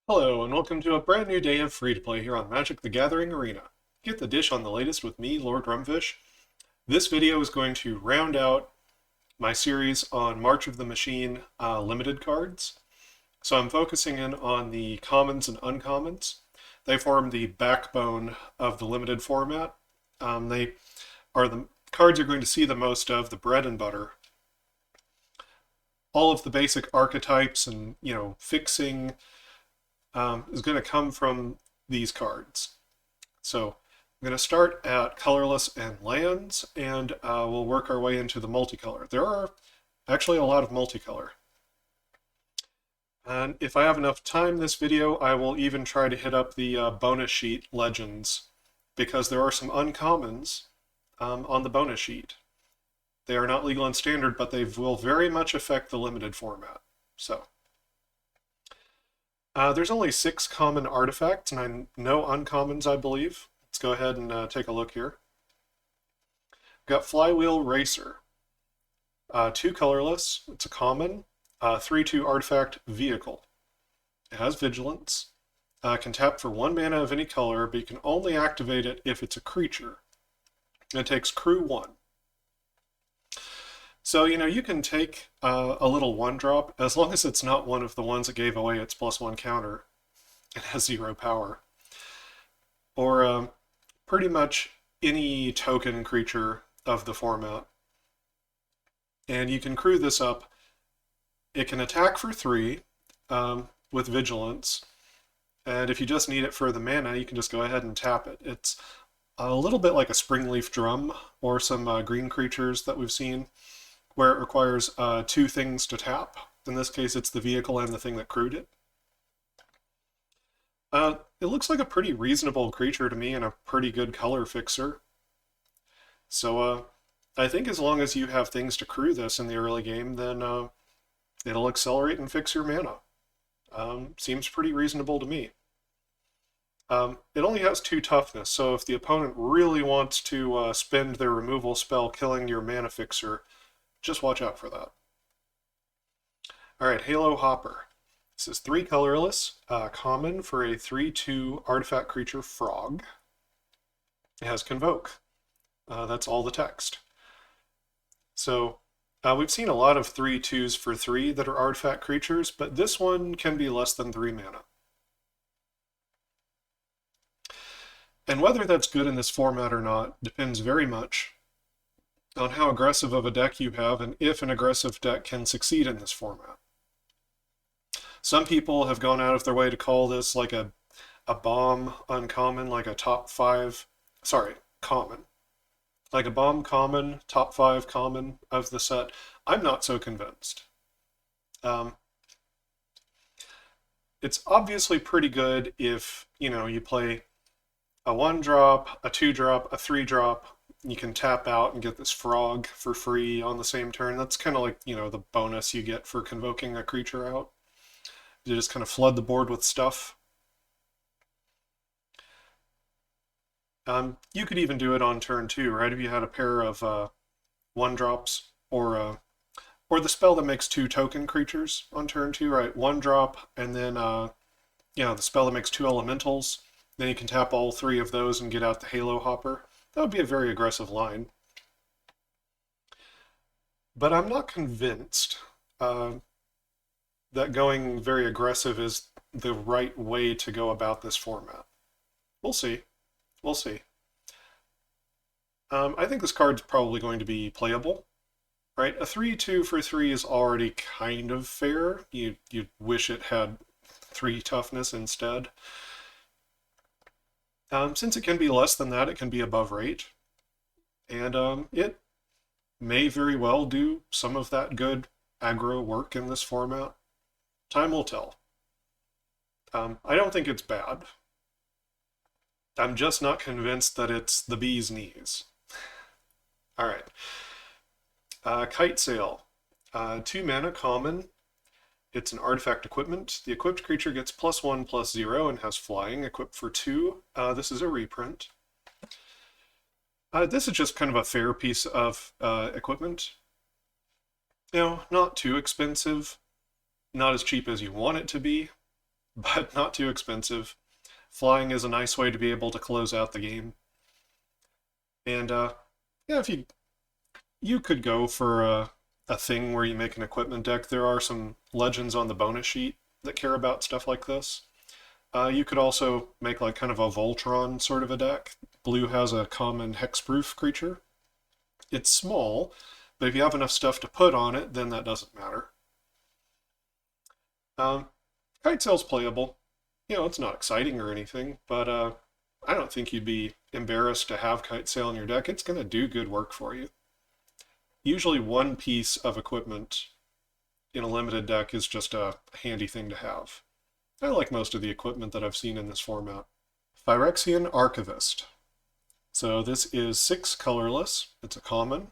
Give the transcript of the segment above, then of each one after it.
Hello, and welcome to a brand new day of free-to-play here on Magic the Gathering Arena. Get the dish on the latest with me, Lord Rumfish. This video is going to round out my series on March of the Machine limited cards. So I'm focusing in on the commons and uncommons. They form the backbone of the limited format. They are the cards you're going to see the most of, the bread and butter. All of the basic archetypes and, fixing is going to come from these cards. So I'm going to start at colorless and lands, and we'll work our way into the multicolor. There are actually a lot of multicolor. And if I have enough time this video, I will even try to hit up the bonus sheet legends, because there are some uncommons on the bonus sheet. They are not legal and standard, but they will very much affect the limited format. So there's only 6 common artifacts, and no uncommons, I believe. Let's go ahead and take a look here. We've got Flywheel Racer. 2 colorless, it's a common. 3/2 artifact vehicle. It has vigilance. Can tap for 1 mana of any color, but you can only activate it if it's a creature. And it takes crew 1. So, you can take a little 1-drop, as long as it's not one of the ones that gave away its +1 counter and has 0 power. Or pretty much any token creature of the format. And you can crew this up. It can attack for 3 with vigilance. And if you just need it for the mana, you can just go ahead and tap it. It's a little bit like a Springleaf Drum or some green creatures that we've seen, where it requires 2 things to tap. In this case, it's the vehicle and the thing that crewed it. It looks like a pretty reasonable creature to me and a pretty good color fixer. So I think as long as you have things to crew this in the early game, then it'll accelerate and fix your mana. Seems pretty reasonable to me. It only has 2 toughness, so if the opponent really wants to spend their removal spell killing your mana fixer, just watch out for that. Alright, Halo Hopper. This is 3 colorless, common for a 3/2 artifact creature frog. It has Convoke. That's all the text. So we've seen a lot of 3/2s for 3 that are artifact creatures, but this one can be less than 3 mana. And whether that's good in this format or not depends very much on how aggressive of a deck you have and if an aggressive deck can succeed in this format. Some people have gone out of their way to call this like a bomb uncommon, like a common. Like a bomb common, top 5 common of the set. I'm not so convinced. It's obviously pretty good if, you play a 1-drop, a 2-drop, a 3-drop. You can tap out and get this frog for free on the same turn. That's kind of like, the bonus you get for convoking a creature out. You just kind of flood the board with stuff. You could even do it on turn 2, right? If you had a pair of 1-drops or the spell that makes 2 token creatures on turn 2, right? 1-drop, and then the spell that makes 2 elementals. Then you can tap all 3 of those and get out the Halo Hopper. That would be a very aggressive line. But I'm not convinced that going very aggressive is the right way to go about this format. We'll see. We'll see. I think this card's probably going to be playable, right? A 3/2 for 3 is already kind of fair. You'd wish it had 3 toughness instead. Since it can be less than that, it can be above rate. And it may very well do some of that good aggro work in this format. Time will tell. I don't think it's bad. I'm just not convinced that it's the bee's knees. Alright. Kite Sail. 2 mana, common. It's an artifact equipment. The equipped creature gets +1/+0 and has flying, equipped for 2. This is a reprint. This is just kind of a fair piece of equipment. Not too expensive, not as cheap as you want it to be. but not too expensive. Flying is a nice way to be able to close out the game. And yeah, if you could go for a thing where you make an equipment deck. There are some legends on the bonus sheet that care about stuff like this. You could also make like kind of a Voltron sort of a deck. Blue has a common hexproof creature. It's small, but if you have enough stuff to put on it, then that doesn't matter. Um, Kite Sail's playable. You know, it's not exciting or anything, but I don't think you'd be embarrassed to have Kite Sail in your deck. It's going to do good work for you. Usually one piece of equipment in a limited deck is just a handy thing to have. I like most of the equipment that I've seen in this format. Phyrexian Archivist. So this is 6 colorless. It's a common.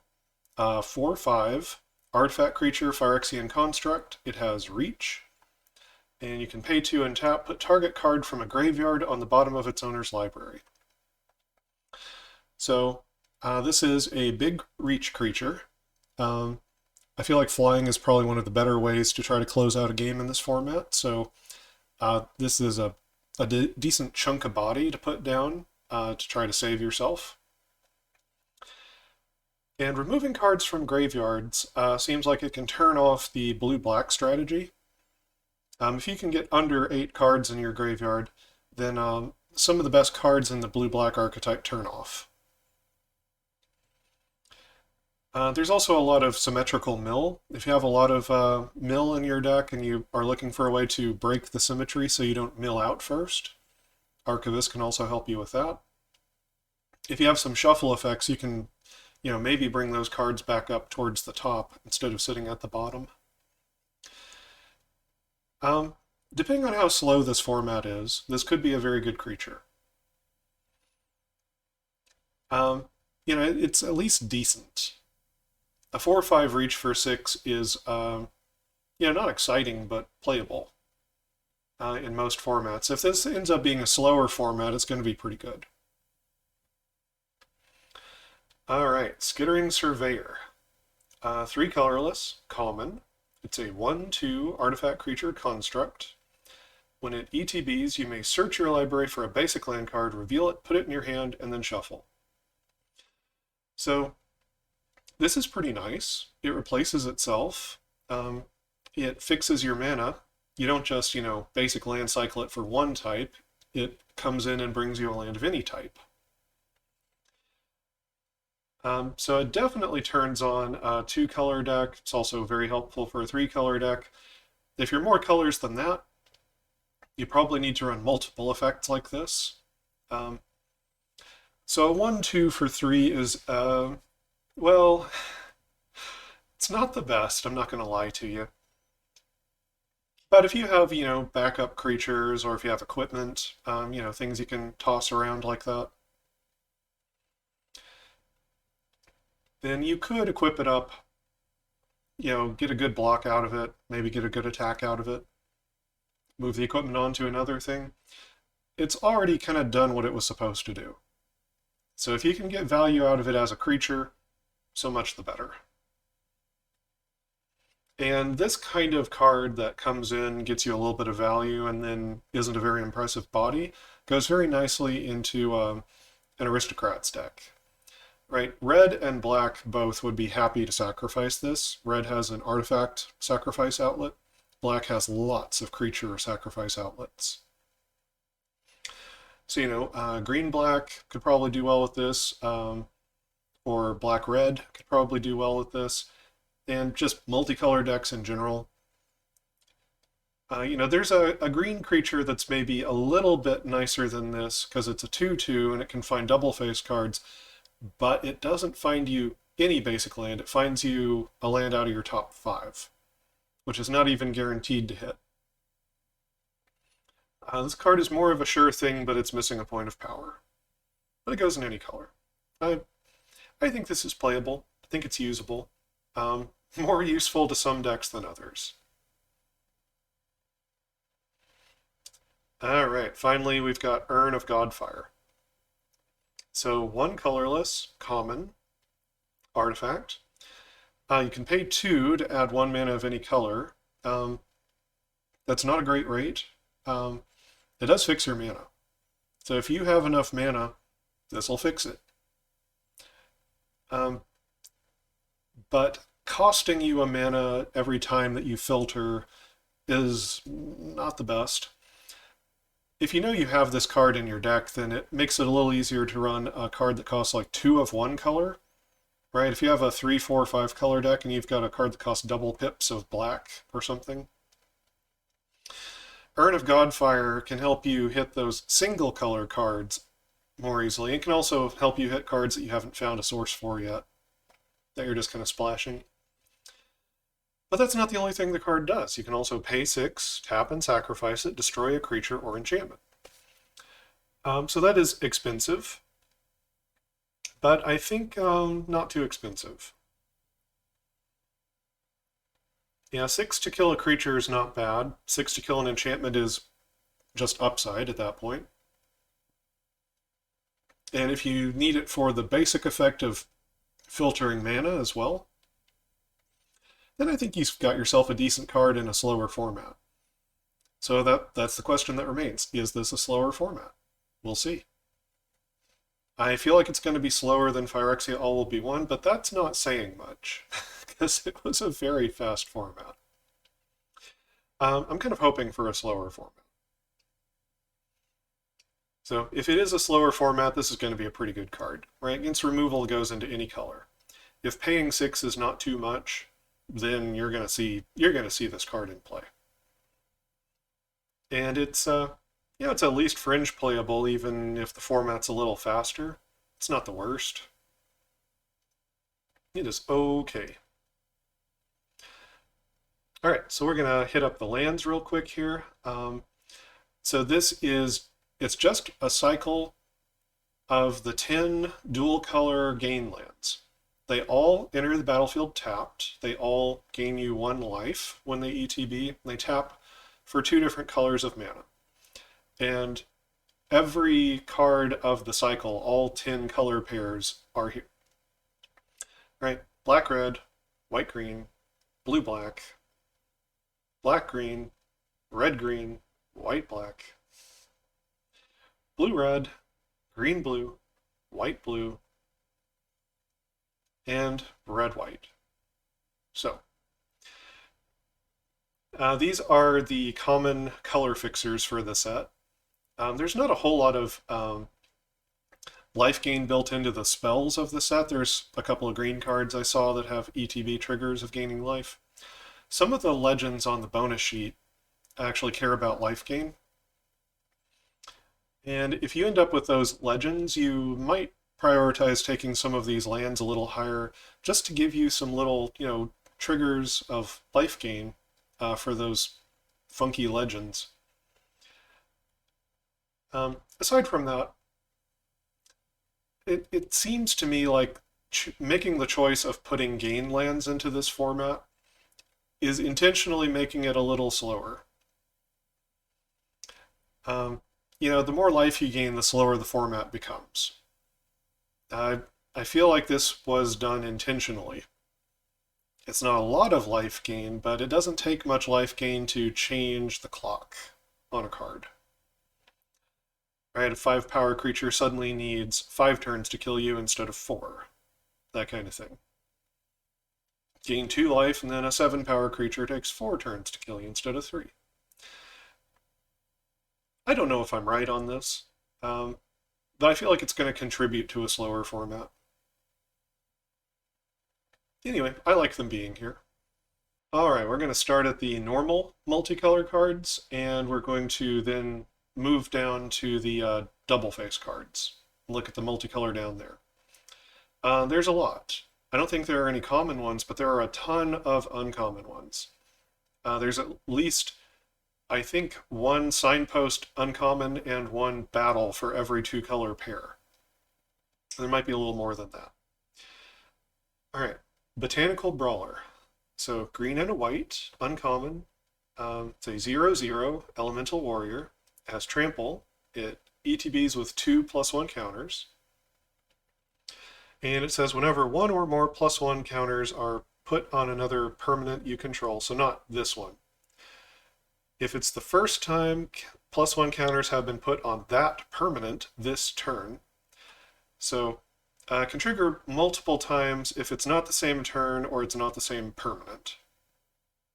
4/5. Artifact creature, Phyrexian Construct. It has reach. And you can pay 2 and tap, put target card from a graveyard on the bottom of its owner's library. So this is a big reach creature. I feel like flying is probably one of the better ways to try to close out a game in this format. So this is a decent chunk of body to put down to try to save yourself. And removing cards from graveyards seems like it can turn off the blue-black strategy. If you can get under 8 cards in your graveyard, then some of the best cards in the blue-black archetype turn off. There's also a lot of symmetrical mill. If you have a lot of mill in your deck and you are looking for a way to break the symmetry so you don't mill out first, Archivist can also help you with that. If you have some shuffle effects, you can, maybe bring those cards back up towards the top instead of sitting at the bottom. Depending on how slow this format is, this could be a very good creature. It's at least decent. A 4/5 reach for 6 is, not exciting, but playable in most formats. If this ends up being a slower format, it's going to be pretty good. All right, Skittering Surveyor. 3 colorless, common. It's a 1/2 artifact creature construct. When it ETBs, you may search your library for a basic land card, reveal it, put it in your hand, and then shuffle. So this is pretty nice. It replaces itself. It fixes your mana. You don't just, basic land cycle it for one type. It comes in and brings you a land of any type. So it definitely turns on a 2-color deck. It's also very helpful for a 3-color deck. If you're more colors than that, you probably need to run multiple effects like this. So a 1/2 for 3 is, well, it's not the best, I'm not going to lie to you. But if you have, backup creatures, or if you have equipment, things you can toss around like that, then you could equip it up, get a good block out of it, maybe get a good attack out of it, move the equipment on to another thing. It's already kind of done what it was supposed to do. So if you can get value out of it as a creature, so much the better. And this kind of card that comes in, gets you a little bit of value, and then isn't a very impressive body, goes very nicely into an Aristocrats deck. Right, red and black both would be happy to sacrifice this. Red has an artifact sacrifice outlet. Black has lots of creature sacrifice outlets. So, green-black could probably do well with this, or black-red could probably do well with this, and just multicolor decks in general. There's a green creature that's maybe a little bit nicer than this because it's a 2/2 and it can find double-face cards, but it doesn't find you any basic land. It finds you a land out of your top 5, which is not even guaranteed to hit. This card is more of a sure thing, but it's missing a point of power. But it goes in any color. I think this is playable. I think it's usable. More useful to some decks than others. All right, finally we've got Urn of Godfire. So 1 colorless, common, artifact. You can pay 2 to add 1 mana of any color. That's not a great rate. it does fix your mana. So if you have enough mana, this will fix it. But costing you a mana every time that you filter is not the best. If you know you have this card in your deck, then it makes it a little easier to run a card that costs like 2 of one color, right? If you have a 3, 4, 5 color deck and you've got a card that costs double pips of black or something, Urn of Godfire can help you hit those single color cards more easily. It can also help you hit cards that you haven't found a source for yet, that you're just kind of splashing. But that's not the only thing the card does. You can also pay 6, tap and sacrifice it, destroy a creature or enchantment. So that is expensive, but I think not too expensive. Yeah, 6 to kill a creature is not bad. 6 to kill an enchantment is just upside at that point. And if you need it for the basic effect of filtering mana as well, then I think you've got yourself a decent card in a slower format. So that's the question that remains. Is this a slower format? We'll see. I feel like it's going to be slower than Phyrexia All Will Be One, but that's not saying much, because it was a very fast format. I'm kind of hoping for a slower format. So if it is a slower format, this is going to be a pretty good card. Right? Against removal, it goes into any color. If paying 6 is not too much, then you're going to see this card in play. And it's it's at least fringe playable, even if the format's a little faster. It's not the worst. It is okay. All right, so we're gonna hit up the lands real quick here. So it's just a cycle of the 10 dual color gain lands. They all enter the battlefield tapped. They all gain you 1 life when they ETB. They tap for 2 different colors of mana. And every card of the cycle, all 10 color pairs are here. Right? Black, red, white, green, blue, black, black, green, red, green, white, black, blue, red, green, blue, white, blue, and red, white. So these are the common color fixers for the set. There's not a whole lot of life gain built into the spells of the set. There's a couple of green cards I saw that have ETB triggers of gaining life. Some of the legends on the bonus sheet actually care about life gain. And if you end up with those legends, you might prioritize taking some of these lands a little higher just to give you some little, triggers of life gain for those funky legends. Aside from that, it seems to me like making the choice of putting gain lands into this format is intentionally making it a little slower. The more life you gain, the slower the format becomes. I feel like this was done intentionally. It's not a lot of life gain, but it doesn't take much life gain to change the clock on a card. Right, a 5 power creature suddenly needs 5 turns to kill you instead of 4. That kind of thing. Gain 2 life, and then a 7 power creature takes 4 turns to kill you instead of 3. I don't know if I'm right on this, but I feel like it's going to contribute to a slower format. Anyway, I like them being here. Alright, we're going to start at the normal multicolor cards, and we're going to then move down to the double face cards. Look at the multicolor down there. There's a lot. I don't think there are any common ones, but there are a ton of uncommon ones. There's at least, I think, 1 signpost uncommon and 1 battle for every 2 color pair. There might be a little more than that. Alright, Botanical Brawler. So green and a white, uncommon. It's a 0/0 elemental warrior. It has trample. It ETBs with 2 +1 counters. And it says whenever 1 or more +1 counters are put on another permanent you control, so not this one. If it's the first time +1 counters have been put on that permanent this turn. So can trigger multiple times if it's not the same turn or it's not the same permanent.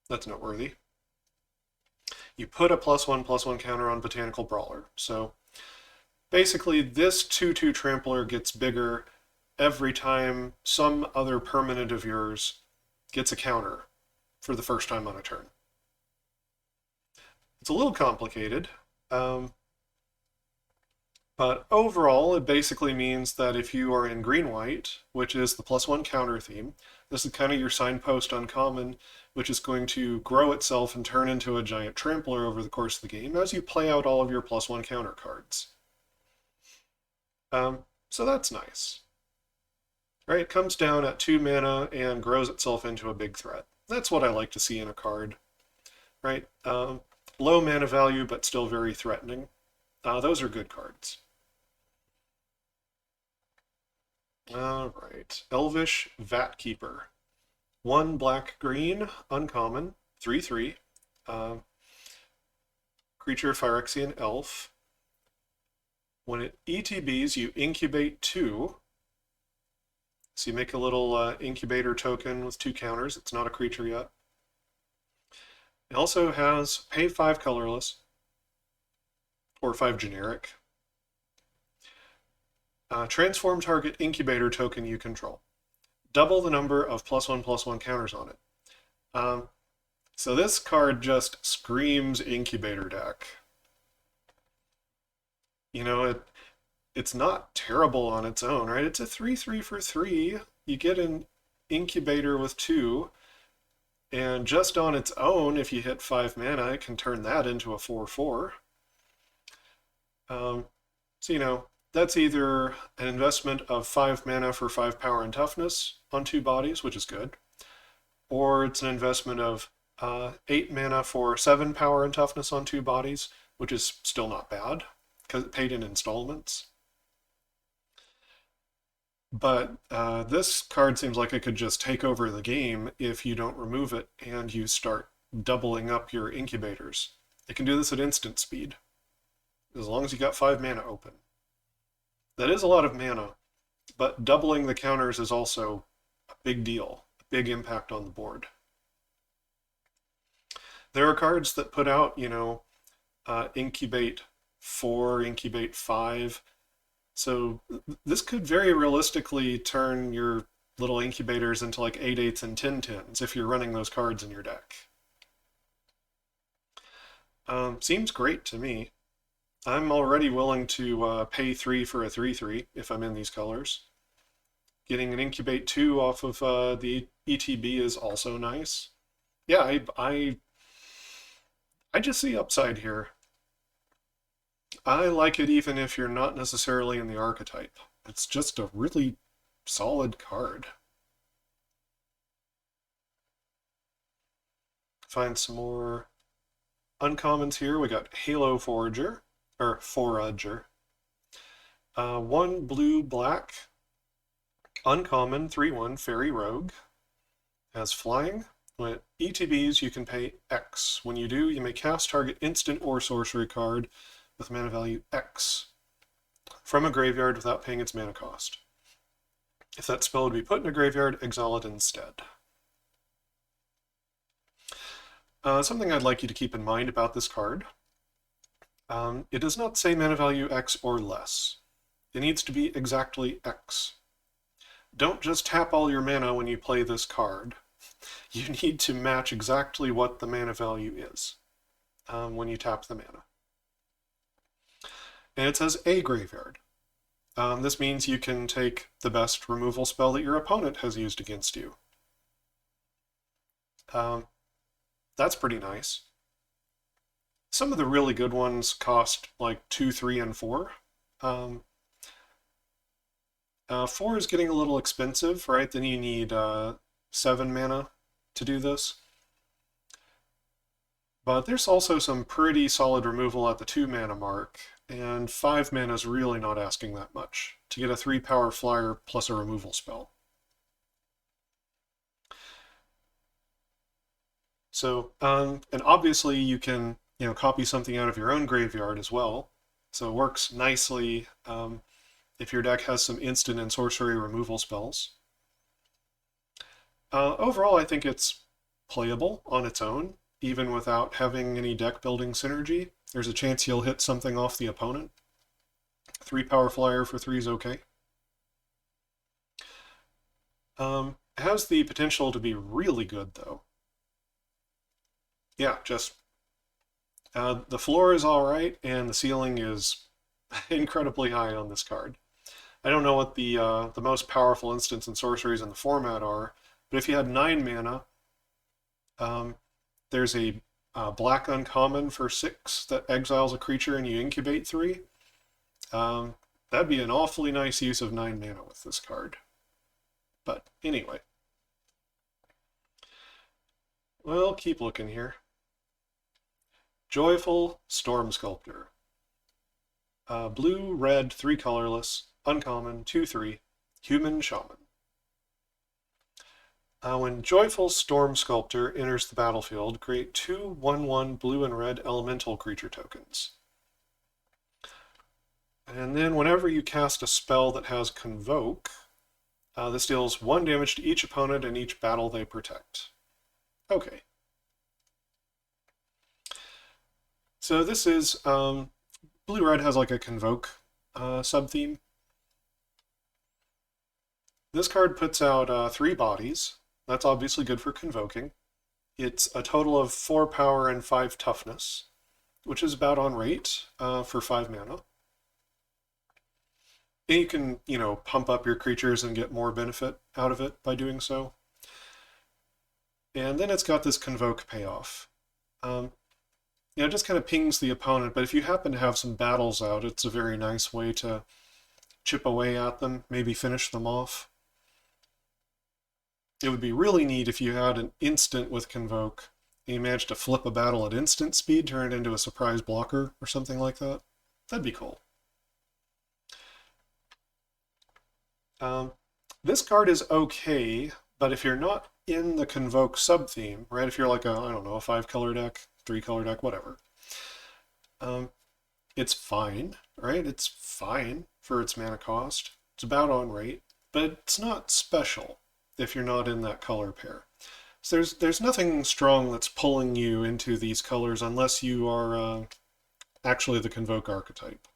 That's noteworthy. You put a +1/+1 counter on Botanical Brawler. So basically this 2/2 trampler gets bigger every time some other permanent of yours gets a counter for the first time on a turn. It's a little complicated, but overall it basically means that if you are in green-white, which is the +1 counter theme, this is kind of your signpost uncommon, which is going to grow itself and turn into a giant trampler over the course of the game as you play out all of your +1 counter cards. So that's nice. Right, it comes down at 2 mana and grows itself into a big threat. That's what I like to see in a card, right? Low mana value, but still very threatening. Those are good cards. All right, Elvish Vatkeeper. 1 black-green, uncommon, 3/3. Creature Phyrexian Elf. When it ETBs, you incubate 2. So you make a little incubator token with 2 counters. It's not a creature yet. It also has pay 5 colorless, or 5 generic. Transform target incubator token you control. Double the number of +1/+1 counters on it. So this card just screams incubator deck. You know, it's not terrible on its own, right? It's a 3/3 for 3. You get an incubator with 2, and just on its own, if you hit 5 mana, it can turn that into a 4/4. So, you know, that's either an investment of 5 mana for 5 power and toughness on 2 bodies, which is good, or it's an investment of 8 mana for 7 power and toughness on 2 bodies, which is still not bad, because it paid in installments. But this card seems like it could just take over the game if you don't remove it and you start doubling up your incubators. It can do this at instant speed, as long as you got 5 mana open. That is a lot of mana, but doubling the counters is also a big deal, a big impact on the board. There are cards that put out, you know, incubate 4, incubate 5. So this could very realistically turn your little incubators into like 8/8s and 10/10s if you're running those cards in your deck. Seems great to me. I'm already willing to pay 3 for a 3/3 if I'm in these colors. Getting an incubate 2 off of the ETB is also nice. Yeah, I just see upside here. I like it even if you're not necessarily in the archetype. It's just a really solid card. Find some more uncommons here. We got Halo Forager, or Forager. 1 blue-black, uncommon, 3/1 Fairy Rogue. Has flying. When it ETBs, you can pay X. When you do, you may cast target instant or sorcery card with mana value X from a graveyard without paying its mana cost. If that spell would be put in a graveyard, exile it instead. Something I'd like you to keep in mind about this card. It does not say mana value X or less. It needs to be exactly X. Don't just tap all your mana when you play this card. You need to match exactly what the mana value is when you tap the mana. And it says a graveyard. This means you can take the best removal spell that your opponent has used against you. That's pretty nice. Some of the really good ones cost like 2, 3, and 4. 4 is getting a little expensive, right? Then you need 7 mana to do this. But there's also some pretty solid removal at the 2 mana mark, and 5 mana is really not asking that much to get a 3 power flyer plus a removal spell. So, and obviously you can copy something out of your own graveyard as well. So it works nicely if your deck has some instant and sorcery removal spells. Overall, I think it's playable on its own, even without having any deck building synergy. There's a chance you'll hit something off the opponent. 3-power flyer for 3 is okay. It has the potential to be really good, though. Yeah, just the floor is all right, and the ceiling is incredibly high on this card. I don't know what the most powerful instants and sorceries in the format are, but if you had 9 mana, there's a black uncommon for 6 that exiles a creature and you incubate 3. That'd be an awfully nice use of 9 mana with this card. But anyway. Well, keep looking here. Joyful Storm Sculptor. Blue, red, 3 colorless, uncommon, 2/3, human shaman. When Joyful Storm Sculptor enters the battlefield, create 2 1/1 blue and red elemental creature tokens. And then whenever you cast a spell that has Convoke, this deals 1 damage to each opponent in each battle they protect. Okay. So this is, blue-red has like a Convoke sub-theme. This card puts out 3 bodies. That's obviously good for convoking. It's a total of 4 power and 5 toughness, which is about on rate for 5 mana. And you can, pump up your creatures and get more benefit out of it by doing so. And then it's got this convoke payoff. It just kind of pings the opponent, but if you happen to have some battles out, it's a very nice way to chip away at them, maybe finish them off. It would be really neat if you had an instant with Convoke, and you managed to flip a battle at instant speed, turn it into a surprise blocker or something like that. That'd be cool. This card is okay, but if you're not in the Convoke sub-theme, right, if you're like a 5-color deck, 3-color deck, whatever, it's fine, right? It's fine for its mana cost. It's about on rate, but it's not special if you're not in that color pair. So there's nothing strong that's pulling you into these colors unless you are actually the Convoke archetype.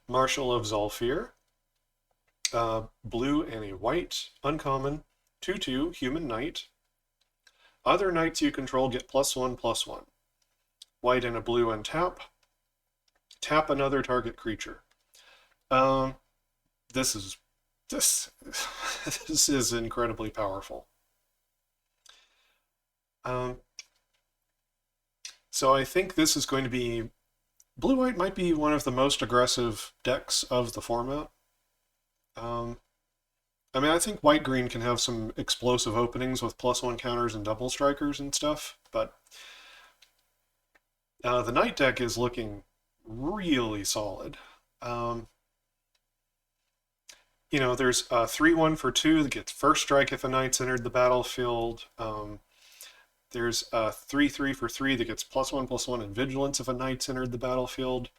Marshal of Zulfir. Blue and a white, uncommon, 2/2, human knight. Other knights you control get +1/+1. White and a blue and tap. Tap another target creature. This is incredibly powerful. So I think this is going to be... Blue-white might be one of the most aggressive decks of the format. I think white-green can have some explosive openings with +1 counters and double strikers and stuff, but the knight deck is looking really solid. There's a 3/1 for 2 that gets first strike if a knight's entered the battlefield. There's a 3/3 for 3 that gets +1/+1 in vigilance if a knight's entered the battlefield.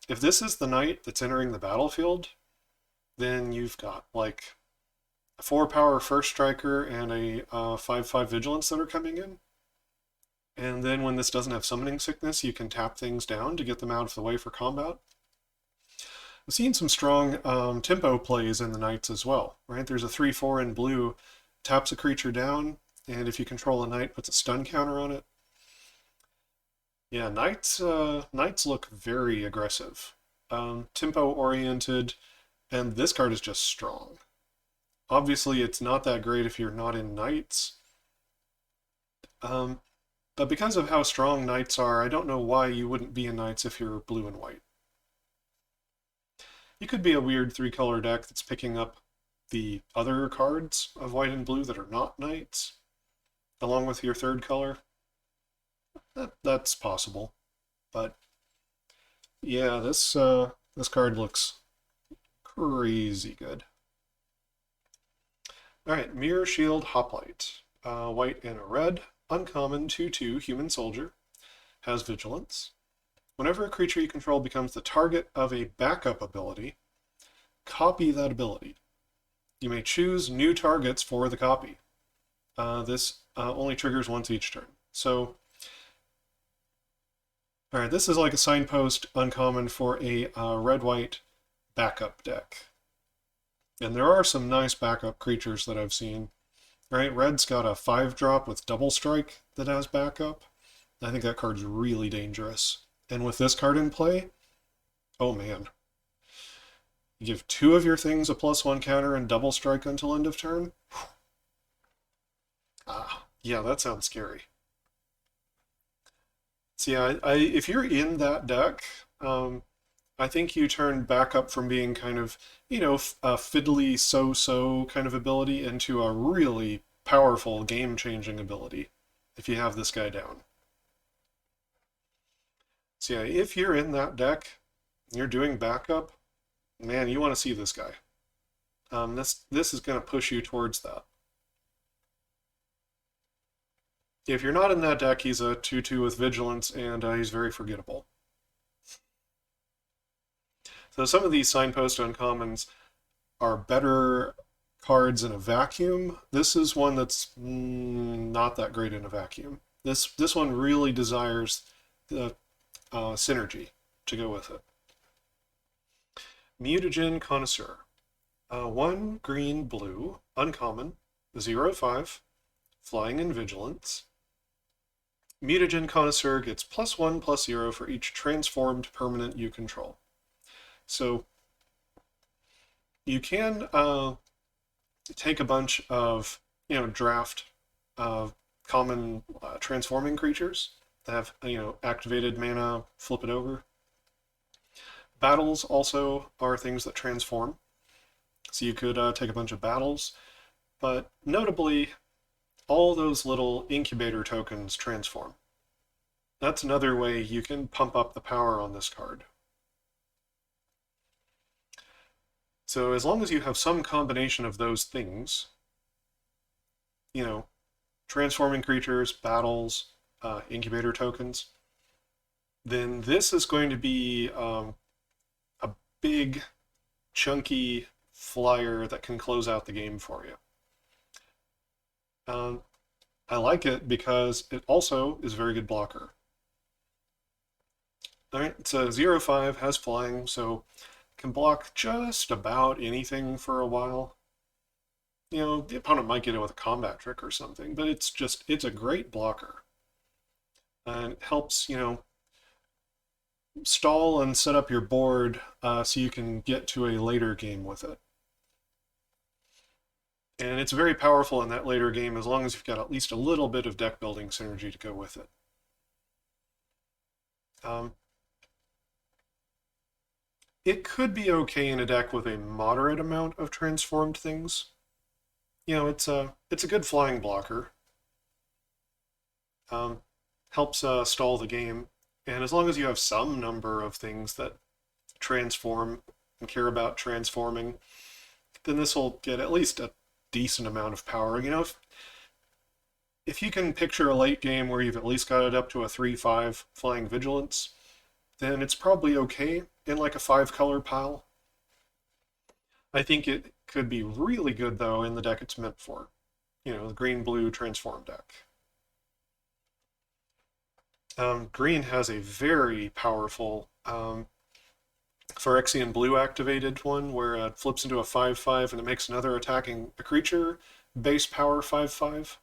If this is the knight that's entering the battlefield, then you've got like a 4-power first striker and a 5/5 vigilance that are coming in. And then when this doesn't have summoning sickness, you can tap things down to get them out of the way for combat. I've seen some strong tempo plays in the knights as well, right? There's a 3/4 in blue, taps a creature down, and if you control a knight, puts a stun counter on it. Yeah, knights look very aggressive, tempo-oriented, and this card is just strong. Obviously, it's not that great if you're not in knights, but because of how strong knights are, I don't know why you wouldn't be in knights if you're blue and white. You could be a weird 3-color deck that's picking up the other cards of white and blue that are not knights, along with your 3rd color. That's possible. But yeah, this card looks crazy good. Alright, Mirror Shield Hoplite. White and a red. Uncommon 2/2 Human Soldier. Has Vigilance. Whenever a creature you control becomes the target of a backup ability, copy that ability. You may choose new targets for the copy. This only triggers once each turn. So, alright, this is like a signpost uncommon for a red-white backup deck. And there are some nice backup creatures that I've seen. Right, red's got a 5-drop with double strike that has backup. I think that card's really dangerous. And with this card in play, oh man. You give 2 of your things a +1 counter and double strike until end of turn? Yeah, that sounds scary. So yeah, if you're in that deck, I think you turn backup from being kind of, a fiddly so-so kind of ability into a really powerful game-changing ability if you have this guy down. So yeah, if you're in that deck, you're doing backup, man, you want to see this guy. This is going to push you towards that. If you're not in that deck, he's a 2/2 with Vigilance, and he's very forgettable. So some of these signpost uncommons are better cards in a vacuum. This is one that's not that great in a vacuum. This one really desires the synergy to go with it. Mutagen Connoisseur. 1 green, blue, uncommon, 0/5, flying and vigilance. Mutagen Connoisseur gets +1/+0 for each transformed permanent you control. So you can take a bunch of, draft common transforming creatures that have, activated mana, flip it over. Battles also are things that transform. So you could take a bunch of battles, but notably, all those little incubator tokens transform. That's another way you can pump up the power on this card. So as long as you have some combination of those things, transforming creatures, battles, incubator tokens, then this is going to be a big, chunky flyer that can close out the game for you. I like it because it also is a very good blocker. Alright, it's a 0/5, has flying, so can block just about anything for a while. The opponent might get it with a combat trick or something, but it's a great blocker. And it helps, stall and set up your board so you can get to a later game with it. And it's very powerful in that later game as long as you've got at least a little bit of deck building synergy to go with it. It could be okay in a deck with a moderate amount of transformed things. It's a good flying blocker. Helps stall the game. And as long as you have some number of things that transform and care about transforming, then this will get at least a decent amount of power. If you can picture a late game where you've at least got it up to a 3/5 flying vigilance, then it's probably okay in like a 5-color pile. I think it could be really good though in the deck it's meant for. The green-blue transform deck. Green has a very powerful Phyrexian blue activated one where it flips into a 5/5 and it makes another attacking a creature base power 5/5.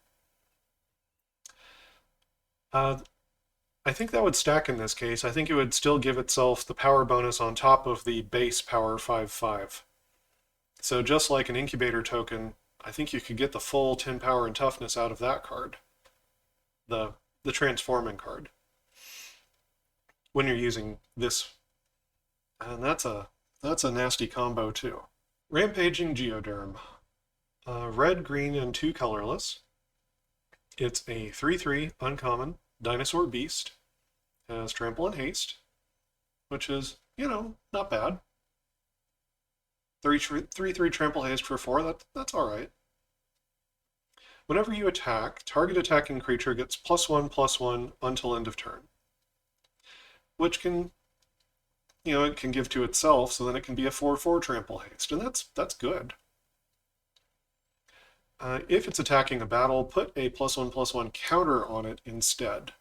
I think that would stack in this case. I think it would still give itself the power bonus on top of the base power 5/5. So just like an incubator token, I think you could get the full 10 power and toughness out of that card. The transforming card. When you're using this. And that's a nasty combo too. Rampaging Geoderm. Red, green, and 2 colorless. It's a 3/3 uncommon dinosaur beast. Has trample and haste, which is, not bad. 3/3 trample haste for 4, that's alright. Whenever you attack, target attacking creature gets +1/+1 until end of turn, which can, it can give to itself, so then it can be a 4/4 trample haste, and that's good. If it's attacking a battle, put a +1/+1 counter on it instead.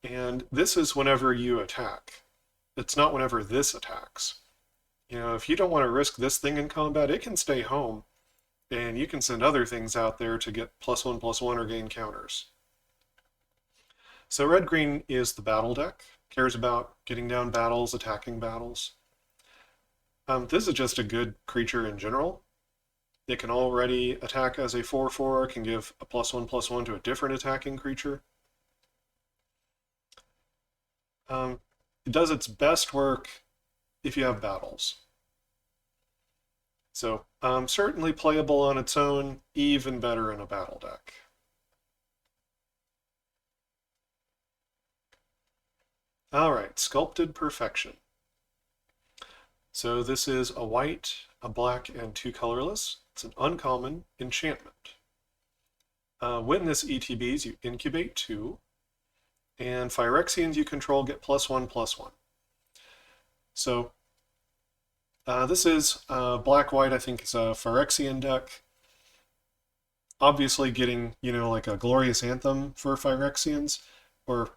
And this is whenever you attack. It's not whenever this attacks. If you don't want to risk this thing in combat, it can stay home, and you can send other things out there to get +1/+1 or gain counters. So red-green is the battle deck, cares about getting down battles, attacking battles. This is just a good creature in general. It can already attack as a 4/4, can give a +1/+1 to a different attacking creature. It does its best work if you have battles. So certainly playable on its own, even better in a battle deck. All right, Sculpted Perfection. So this is a white, a black, and 2 colorless. It's an uncommon enchantment. When this ETBs, you incubate 2, and Phyrexians you control get +1/+1. So this is black-white, I think is a Phyrexian deck. Obviously getting, like a Glorious Anthem for Phyrexians, or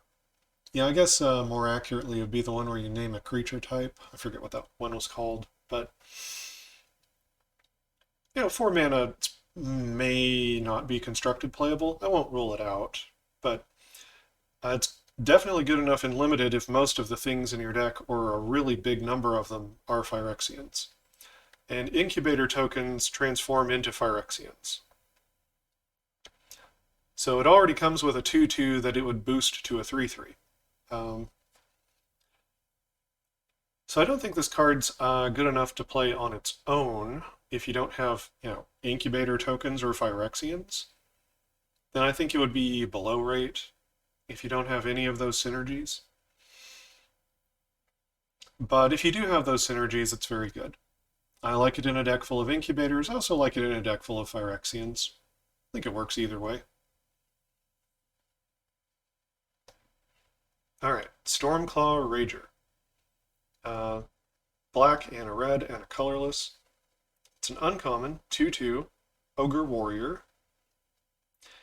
yeah, I guess more accurately it would be the one where you name a creature type. I forget what that one was called, but 4 mana may not be constructed playable. I won't rule it out, but it's definitely good enough in limited if most of the things in your deck, or a really big number of them, are Phyrexians. And incubator tokens transform into Phyrexians. So it already comes with a 2/2 that it would boost to a 3/3. So I don't think this card's good enough to play on its own if you don't have, incubator tokens or Phyrexians. Then I think it would be below rate if you don't have any of those synergies. But if you do have those synergies, it's very good. I like it in a deck full of incubators. I also like it in a deck full of Phyrexians. I think it works either way. Alright, Stormclaw Rager. Black and a red and a colorless. It's an uncommon, 2/2, Ogre Warrior.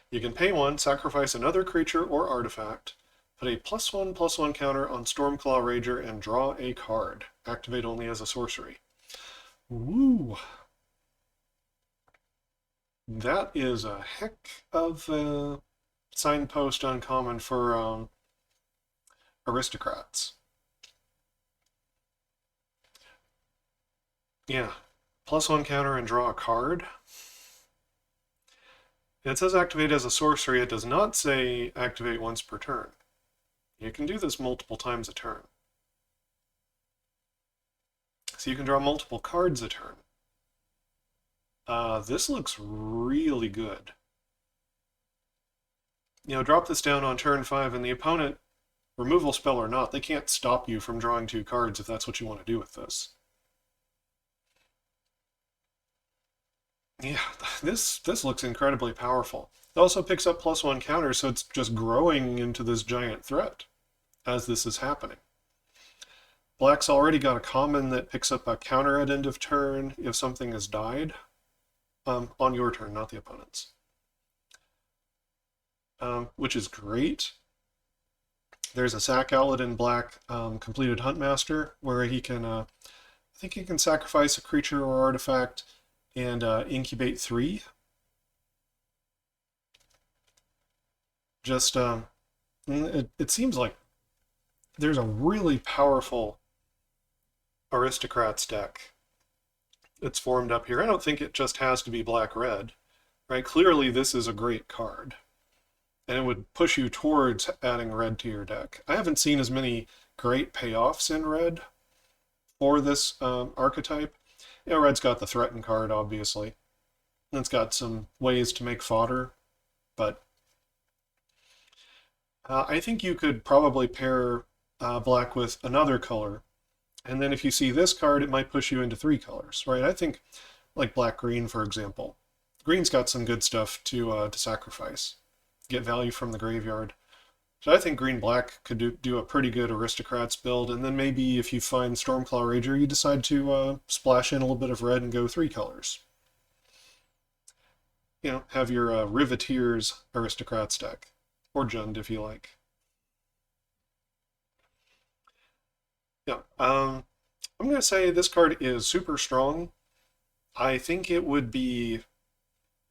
You can pay 1, sacrifice another creature or artifact, put a +1/+1 counter on Stormclaw Rager, and draw a card. Activate only as a sorcery. Woo! That is a heck of a signpost uncommon for aristocrats. Yeah, +1 counter and draw a card. It says activate as a sorcery. It does not say activate once per turn. You can do this multiple times a turn. So you can draw multiple cards a turn. This looks really good. Drop this down on turn 5, and the opponent, removal spell or not, they can't stop you from drawing 2 cards if that's what you want to do with this. Yeah, this looks incredibly powerful. It also picks up +1 counters, so it's just growing into this giant threat as this is happening. Black's already got a common that picks up a counter at end of turn if something has died. On your turn, not the opponent's. Which is great. There's a Sack Outlet in black, completed Huntmaster, where he can, I think he can sacrifice a creature or artifact and incubate 3. Just, it seems like there's a really powerful aristocrats deck that's formed up here. I don't think it just has to be black-red, right? Clearly this is a great card, and it would push you towards adding red to your deck. I haven't seen as many great payoffs in red for this archetype. Red's got the threaten card, obviously. And it's got some ways to make fodder, but I think you could probably pair black with another color, and then if you see this card, it might push you into 3 colors, right? I think, like black-green, for example. green's got some good stuff to sacrifice, get value from the graveyard. So I think green-black could do a pretty good Aristocrats build, and then maybe if you find Stormclaw Rager, you decide to splash in a little bit of red and go 3 colors. You know, have your Riveteers Aristocrats deck, or Jund if you like. Yeah, I'm going to say this card is super strong. I think it would be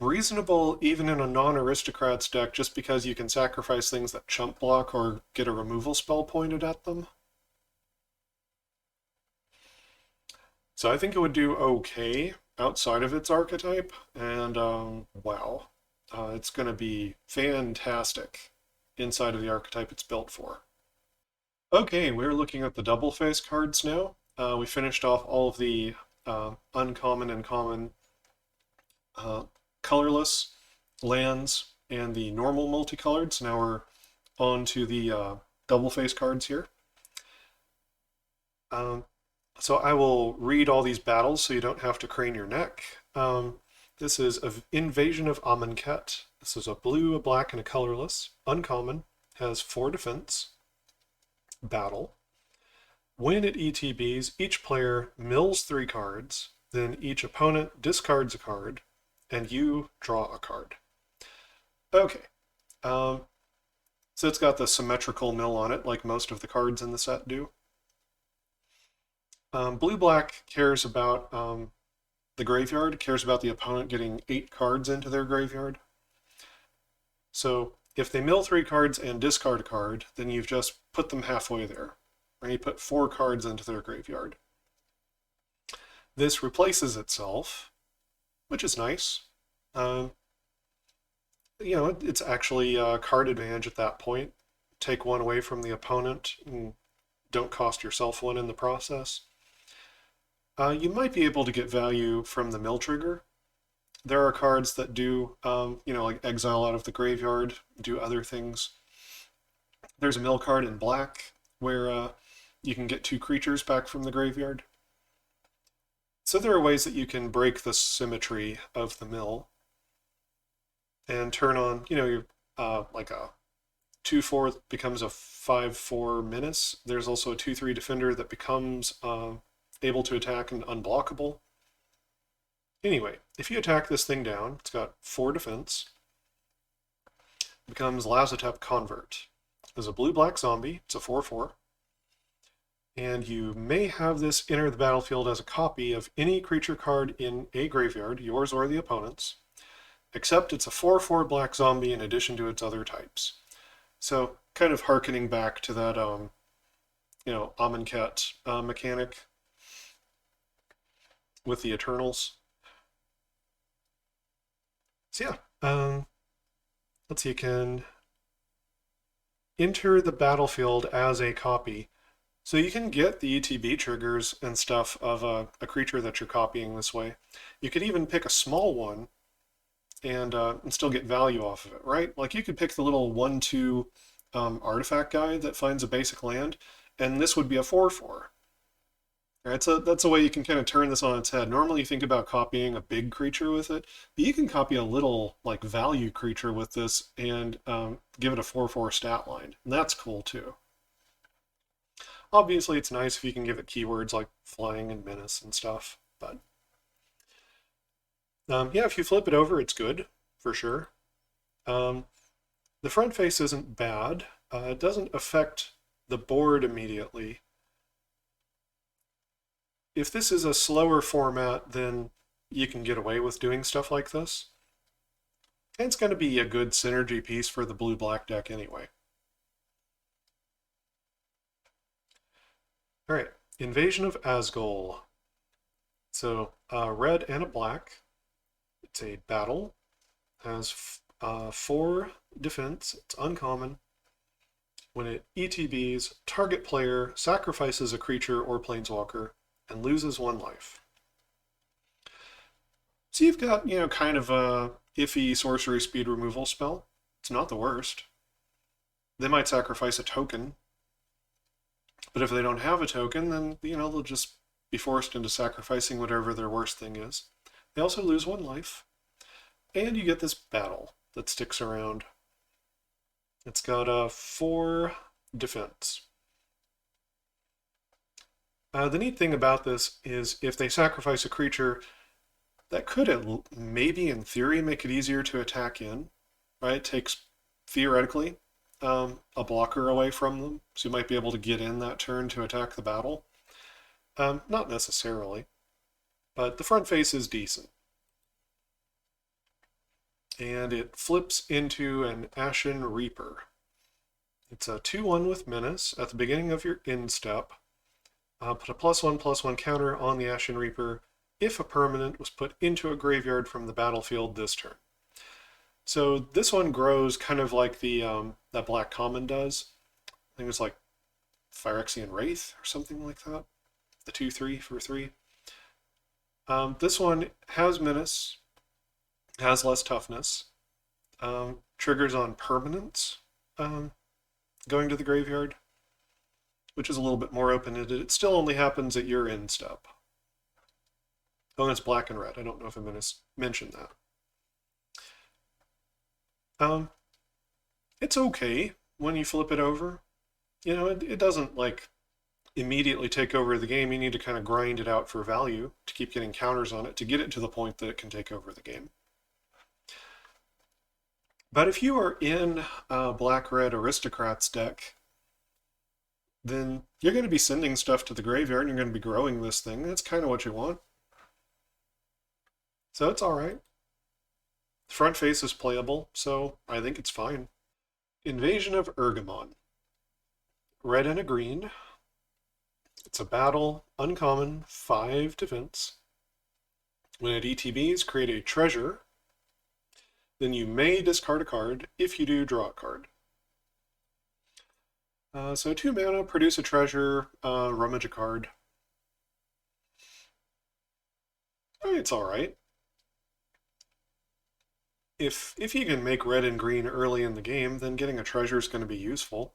reasonable even in a non-Aristocrats deck just because you can sacrifice things that chump block or get a removal spell pointed at them. So I think it would do okay outside of its archetype, and wow, it's going to be fantastic inside of the archetype it's built for. Okay, we're looking at the double face cards now. We finished off all of the uncommon and common colorless lands and the normal multicolored. So now we're on to the double face cards here. So I will read all these battles so you don't have to crane your neck. This is an Invasion of Amonkhet. This is a blue, a black, and a colorless. Uncommon. Has 4 defense. Battle. When it ETBs, each player mills 3 cards, then each opponent discards a card, and you draw a card. Okay. So it's got the symmetrical mill on it, like most of the cards in the set do. Blue-black cares about the graveyard, cares about the opponent getting 8 cards into their graveyard. So if they mill 3 cards and discard a card, then you've just put them halfway there. Right? You put 4 cards into their graveyard. This replaces itself, which is nice. You know, it's actually card advantage at that point. Take 1 away from the opponent and don't cost yourself 1 in the process. You might be able to get value from the mill trigger. There are cards that do, you know, like exile out of the graveyard, do other things. There's a mill card in black where you can get 2 creatures back from the graveyard. So there are ways that you can break the symmetry of the mill and turn on, you know, your like a 2/4 becomes a 5/4 menace. There's also a 2/3 defender that becomes able to attack and unblockable. Anyway, if you attack this thing down, it's got 4 defense. It becomes Lazotep Convert. It's a blue-black zombie. It's a 4/4. And you may have this enter the battlefield as a copy of any creature card in a graveyard, yours or the opponent's, except it's a 4/4 black zombie in addition to its other types. So kind of hearkening back to that, you know, Amonkhet mechanic with the Eternals. So yeah, let's see, you can enter the battlefield as a copy. So you can get the ETB triggers and stuff of a creature that you're copying this way. You could even pick a small one and still get value off of it, right? Like you could pick the little 1/2 artifact guy that finds a basic land, and this would be a 4/4. Right, so that's a way you can kind of turn this on its head. Normally you think about copying a big creature with it, but you can copy a little like value creature with this and give it a 4/4 stat line, and that's cool too. Obviously it's nice if you can give it keywords like flying and menace and stuff, but yeah, if you flip it over, it's good, for sure. The front face isn't bad. It doesn't affect the board immediately. If this is a slower format, then you can get away with doing stuff like this. And it's going to be a good synergy piece for the blue-black deck anyway. All right, Invasion of Asgol. So red and a black. It's a battle. Has 4 defense. It's uncommon. When it ETBs, target player sacrifices a creature or planeswalker and loses 1 life. So you've got, you know, kind of a iffy sorcery speed removal spell. It's not the worst. They might sacrifice a token, but if they don't have a token, then, you know, they'll just be forced into sacrificing whatever their worst thing is. They also lose 1 life. And you get this battle that sticks around. It's got a 4 defense. The neat thing about this is if they sacrifice a creature, that could maybe in theory make it easier to attack in, right? It takes, theoretically, a blocker away from them, so you might be able to get in that turn to attack the battle. Not necessarily, but the front face is decent. And it flips into an Ashen Reaper. It's a 2/1 with Menace. At the beginning of your end step, put a +1/+1 counter on the Ashen Reaper if a permanent was put into a graveyard from the battlefield this turn. So this one grows kind of like the that Black Common does. I think it's like Phyrexian Wraith or something like that. The 2/3 for 3. This one has Menace, has less toughness, triggers on permanents going to the graveyard, which is a little bit more open-ended. It still only happens at your end step. Oh, and it's black and red. I don't know if I'm going to mention that. It's okay when you flip it over. You know, it doesn't like immediately take over the game. You need to kind of grind it out for value to keep getting counters on it to get it to the point that it can take over the game. But if you are in a black-red Aristocrats deck, then you're going to be sending stuff to the graveyard and you're going to be growing this thing. That's kind of what you want. So it's alright. The front face is playable, so I think it's fine. Invasion of Urgamon. Red and a green. It's a battle, uncommon, 5 defense. When it ETBs, create a treasure. Then you may discard a card. If you do, draw a card. So 2 mana, produce a treasure, rummage a card. It's alright. If you can make red and green early in the game, then getting a treasure is going to be useful.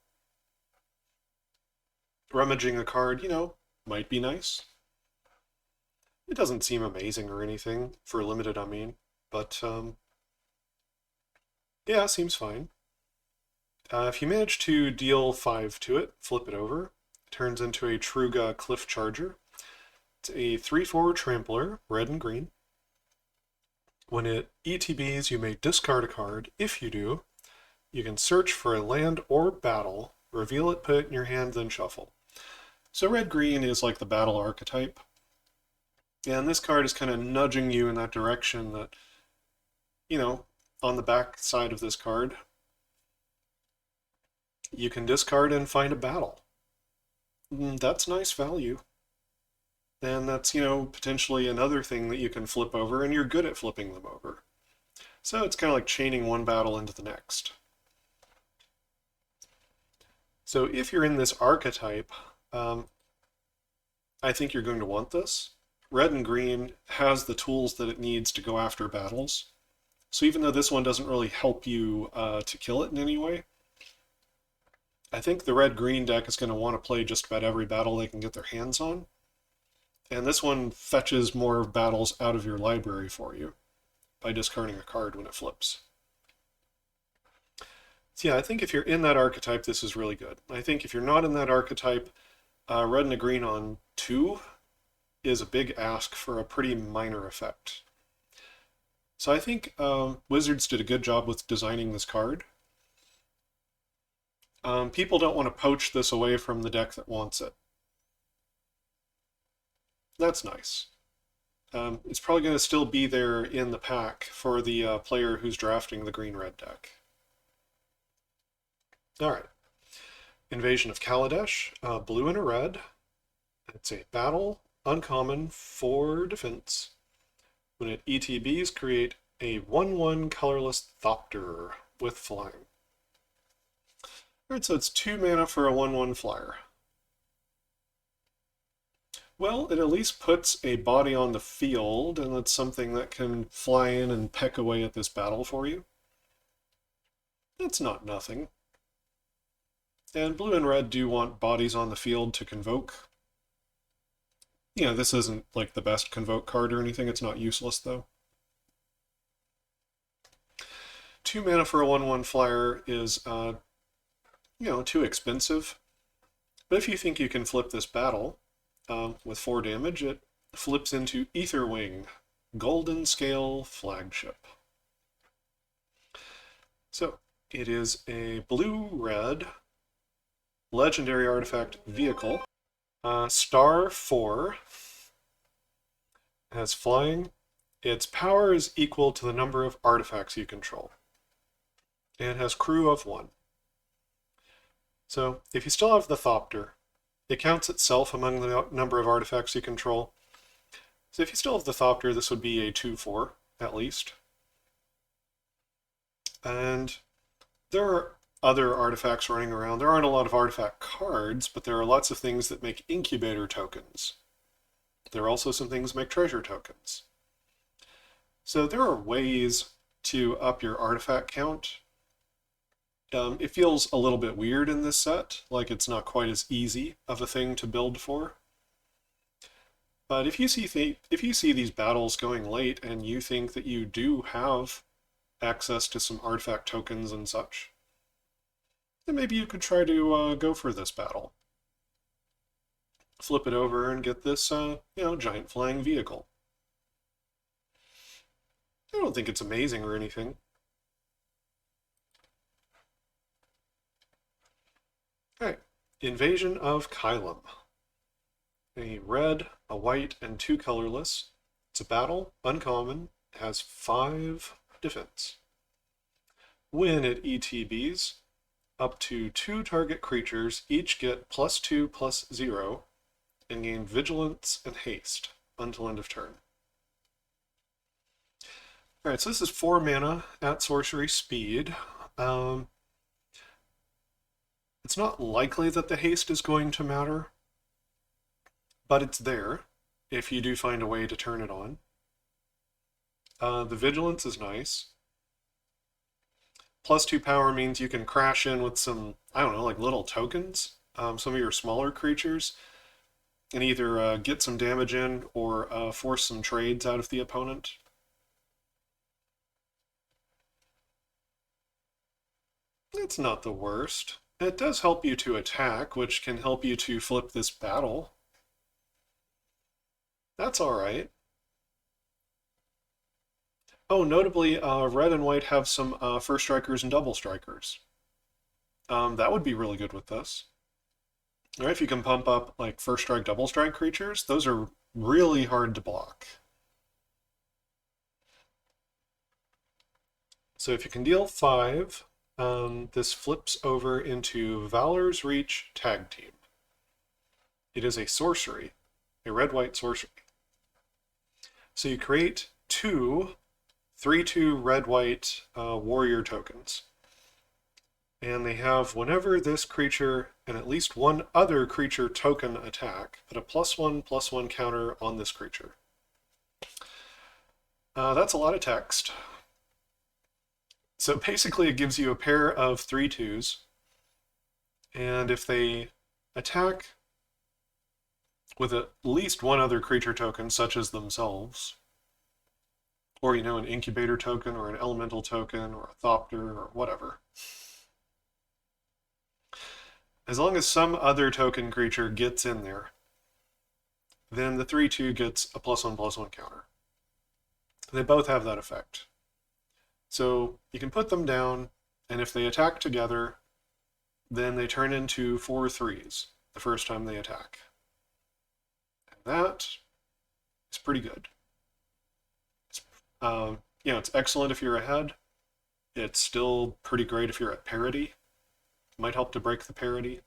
Rummaging a card, you know, might be nice. It doesn't seem amazing or anything, for limited I mean, but yeah, seems fine. If you manage to deal 5 to it, flip it over, it turns into a Truga Cliff Charger. It's a 3/4 trampler, red and green. When it ETBs, you may discard a card. If you do, you can search for a land or battle, reveal it, put it in your hand, then shuffle. So red-green is like the battle archetype. And this card is kind of nudging you in that direction that, you know, on the back side of this card, you can discard and find a battle. That's nice value. And that's, you know, potentially another thing that you can flip over, and you're good at flipping them over. So it's kind of like chaining one battle into the next. So if you're in this archetype, I think you're going to want this. Red and green has the tools that it needs to go after battles. So even though this one doesn't really help you to kill it in any way, I think the red-green deck is going to want to play just about every battle they can get their hands on. And this one fetches more battles out of your library for you by discarding a card when it flips. So yeah, I think if you're in that archetype, this is really good. I think if you're not in that archetype, red and a green on 2 is a big ask for a pretty minor effect. So I think Wizards did a good job with designing this card. People don't want to poach this away from the deck that wants it. That's nice. It's probably going to still be there in the pack for the player who's drafting the green-red deck. Alright. Invasion of Kaladesh, blue and a red. It's a battle, uncommon, 4 defense. When it ETBs, create a 1/1 colorless Thopter with flying. Alright, so it's 2 mana for a 1/1 flyer. Well, it at least puts a body on the field, and it's something that can fly in and peck away at this battle for you. That's not nothing. And blue and red do want bodies on the field to convoke. You know, this isn't like the best convoke card or anything. It's not useless, though. 2 mana for a 1/1 flyer is, too expensive. But if you think you can flip this battle with 4 damage, it flips into Etherwing, Golden Scale Flagship. So it is a blue-red legendary artifact vehicle. Star 4 has flying. Its power is equal to the number of artifacts you control. And has crew of 1. So if you still have the Thopter, it counts itself among the number of artifacts you control. So if you still have the Thopter, this would be a 2/4 at least. And there are other artifacts running around. There aren't a lot of artifact cards, but there are lots of things that make incubator tokens. There are also some things that make treasure tokens. So there are ways to up your artifact count. It feels a little bit weird in this set, like it's not quite as easy of a thing to build for. But if you see these battles going late and you think that you do have access to some artifact tokens and such, then maybe you could try to go for this battle. Flip it over and get this, giant flying vehicle. I don't think it's amazing or anything. Alright, Invasion of Kylum. A red, a white, and 2 colorless. It's a battle, uncommon, has 5 defense. When it ETBs, up to 2 target creatures each get +2/+0 and gain vigilance and haste until end of turn. Alright, so this is 4 mana at sorcery speed. It's not likely that the haste is going to matter, but it's there if you do find a way to turn it on. The vigilance is nice. +2 power means you can crash in with some, I don't know, like little tokens, some of your smaller creatures, and either get some damage in or force some trades out of the opponent. It's not the worst. It does help you to attack, which can help you to flip this battle. That's alright. Oh, notably, red and white have some first strikers and double strikers. That would be really good with this. Alright, if you can pump up like first strike, double strike creatures, those are really hard to block. So if you can deal 5, this flips over into Valor's Reach Tag Team. It is a sorcery, a red-white sorcery. So you create 2 3/2 red-white warrior tokens. And they have, whenever this creature and at least one other creature token attack, put a +1/+1 counter on this creature. That's a lot of text. So basically it gives you a pair of 3/2s, and if they attack with at least one other creature token, such as themselves, or, an incubator token, or an elemental token, or a Thopter, or whatever, as long as some other token creature gets in there, then the 3/2 gets a +1/+1 counter. They both have that effect. So you can put them down, and if they attack together, then they turn into 4 3s the first time they attack. And that is pretty good. It's excellent if you're ahead. It's still pretty great if you're at parity. Might help to break the parity.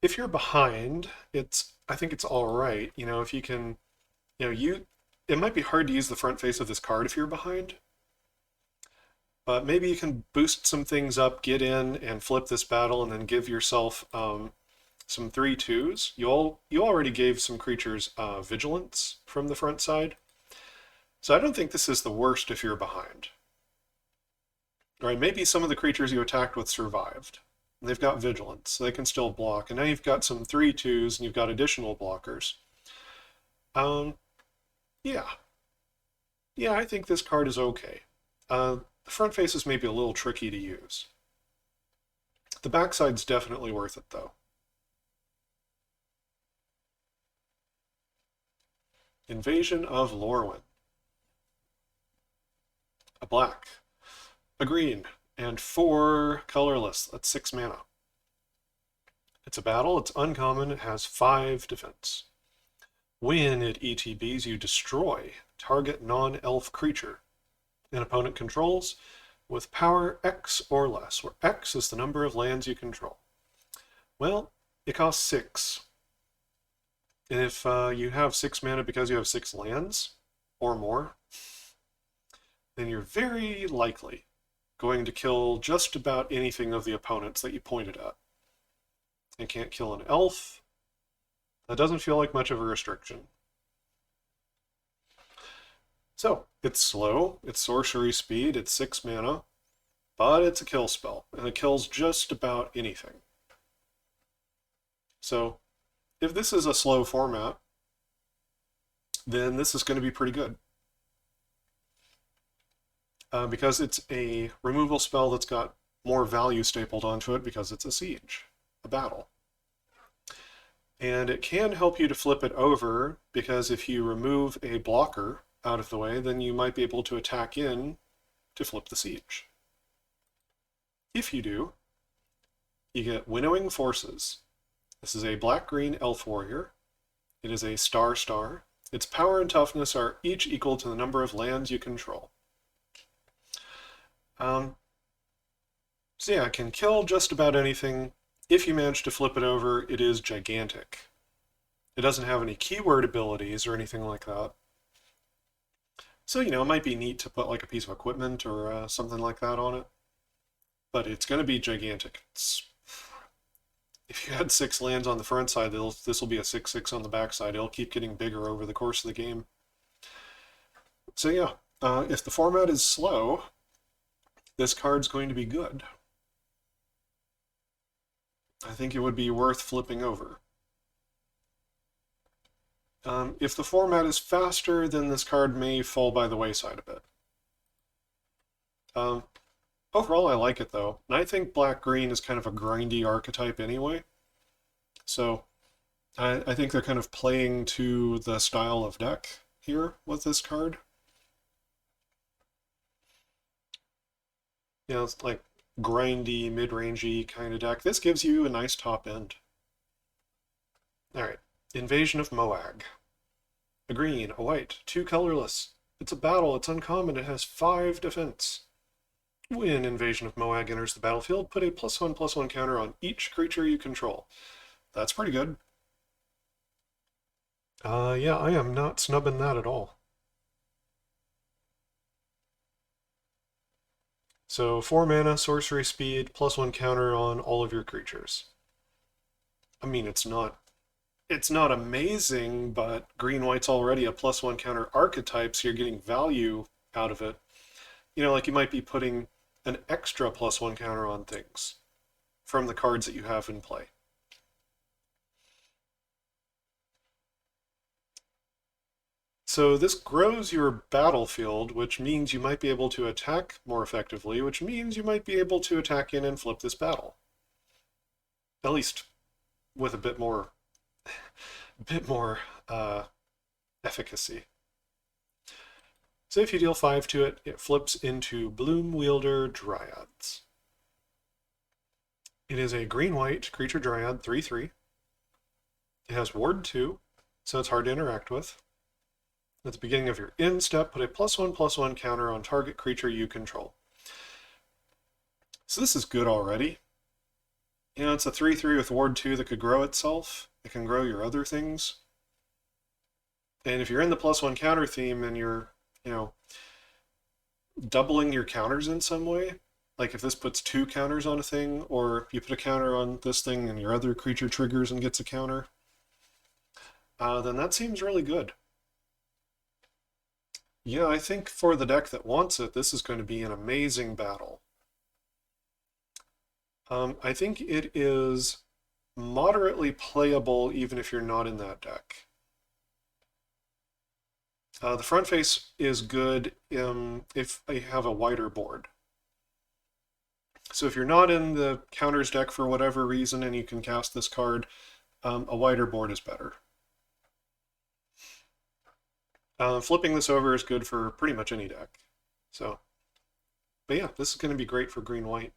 If you're behind, I think it's all right. If you can, it might be hard to use the front face of this card if you're behind. But maybe you can boost some things up, get in, and flip this battle, and then give yourself some 3/2s. You already gave some creatures vigilance from the front side. So I don't think this is the worst if you're behind. All right, maybe some of the creatures you attacked with survived. They've got vigilance, so they can still block. And now you've got some 3/2s, and you've got additional blockers. Yeah. yeah, I think this card is okay. The front face is maybe a little tricky to use. The backside's definitely worth it, though. Invasion of Lorwyn. A black, a green, and 4 colorless. That's 6 mana. It's a battle, it's uncommon, it has 5 defense. When it ETBs, you destroy target non-elf creature an opponent controls with power X or less, where X is the number of lands you control. Well, it costs 6. And if you have 6 mana because you have 6 lands or more, then you're very likely going to kill just about anything of the opponents that you pointed at. And can't kill an elf. That doesn't feel like much of a restriction. So, it's slow, it's sorcery speed, it's 6 mana, but it's a kill spell, and it kills just about anything. So, if this is a slow format, then this is going to be pretty good. Because it's a removal spell that's got more value stapled onto it because it's a siege, a battle. And it can help you to flip it over, because if you remove a blocker out of the way, then you might be able to attack in to flip the siege. If you do, you get Winnowing Forces. This is a black-green elf warrior. It is a star. Its power and toughness are each equal to the number of lands you control. So yeah, it can kill just about anything. If you manage to flip it over, it is gigantic. It doesn't have any keyword abilities or anything like that. So, you know, it might be neat to put like a piece of equipment or something like that on it. But it's going to be gigantic. If you had 6 lands on the front side, this will be a 6/6 on the back side. It'll keep getting bigger over the course of the game. So yeah, if the format is slow, this card's going to be good. I think it would be worth flipping over. If the format is faster, then this card may fall by the wayside a bit. Overall, I like it, though. And I think black-green is kind of a grindy archetype anyway. So I think they're kind of playing to the style of deck here with this card. You know, it's like grindy, mid-rangey kind of deck. This gives you a nice top end. Alright, Invasion of Moag. A green, a white, 2 colorless. It's a battle, it's uncommon, it has 5 defense. When Invasion of Moag enters the battlefield, put a +1/+1 counter on each creature you control. That's pretty good. Yeah, I am not snubbing that at all. So 4 mana, sorcery speed, +1 counter on all of your creatures. I mean, it's not amazing, but green-white's already a +1 counter archetype, so you're getting value out of it. You know, like you might be putting an extra +1 counter on things from the cards that you have in play. So this grows your battlefield, which means you might be able to attack more effectively, which means you might be able to attack in and flip this battle. At least with a bit more efficacy. So if you deal 5 to it, it flips into Bloom Wielder Dryads. It is a green-white creature dryad, 3/3. It has Ward 2, so it's hard to interact with. At the beginning of your end step, put a +1/+1 counter on target creature you control. So this is good already. You know, it's a 3/3 with Ward 2 that could grow itself. It can grow your other things. And if you're in the +1 counter theme and you're, you know, doubling your counters in some way, like if this puts 2 counters on a thing, or you put a counter on this thing and your other creature triggers and gets a counter, then that seems really good. Yeah, I think for the deck that wants it, this is going to be an amazing battle. I think it is moderately playable even if you're not in that deck. The front face is good if you have a wider board. So if you're not in the counters deck for whatever reason and you can cast this card, a wider board is better. Flipping this over is good for pretty much any deck. So, but yeah, this is going to be great for green-white.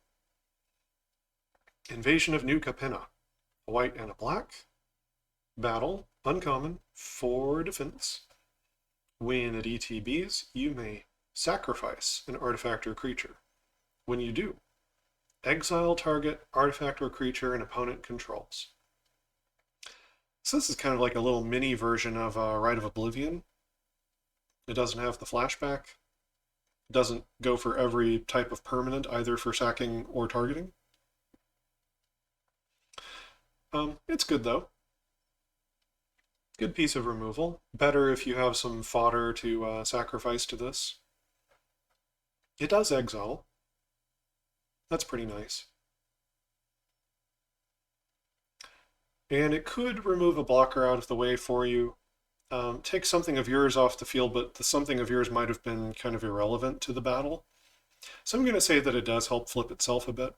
Invasion of New Capenna. A white and a black. Battle, uncommon, 4 defense. When it ETBs, you may sacrifice an artifact or creature. When you do, exile target artifact or creature an opponent controls. So this is kind of like a little mini version of Rite of Oblivion. It doesn't have the flashback. It doesn't go for every type of permanent, either for sacking or targeting. It's good though. Good piece of removal. Better if you have some fodder to sacrifice to this. It does exile. That's pretty nice. And it could remove a blocker out of the way for you. Take something of yours off the field, but the something of yours might have been kind of irrelevant to the battle. So I'm going to say that it does help flip itself a bit.